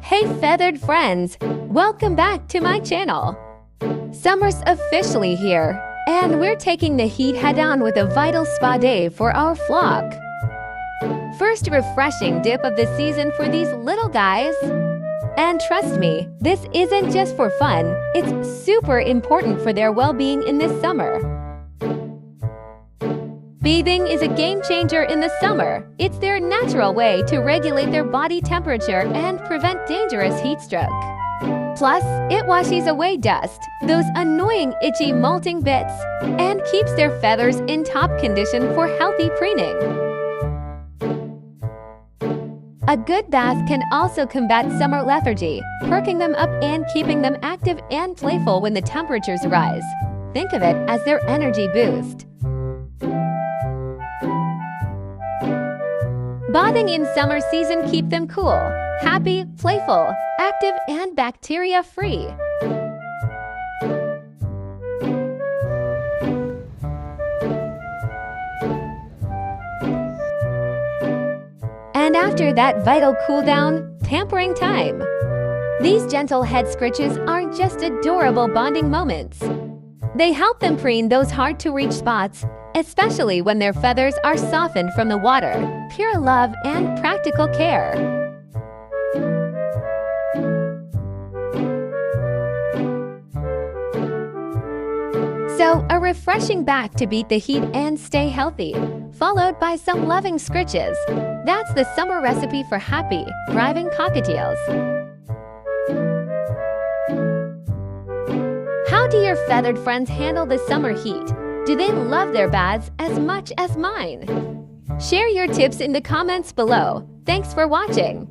Hey feathered friends, welcome back to my channel. Summer's officially here, and we're taking the heat head-on with a vital spa day for our flock. First refreshing dip of the season for these little guys. And trust me, this isn't just for fun, it's super important for their well-being in this summer. Bathing is a game changer in the summer. It's their natural way to regulate their body temperature and prevent dangerous heat stroke. Plus, it washes away dust, those annoying itchy molting bits, and keeps their feathers in top condition for healthy preening. A good bath can also combat summer lethargy, perking them up and keeping them active and playful when the temperatures rise. Think of it as their energy boost. Bathing in summer season keep them cool, happy, playful, active, and bacteria-free. And after that vital cool down, pampering time. These gentle head scritches aren't just adorable bonding moments. They help them preen those hard-to-reach spots, especially when their feathers are softened from the water, pure love and practical care. So, a refreshing bath to beat the heat and stay healthy, followed by some loving scritches. That's the summer recipe for happy, thriving cockatiels. How do your feathered friends handle the summer heat? Do they love their baths as much as mine? Share your tips in the comments below. Thanks for watching.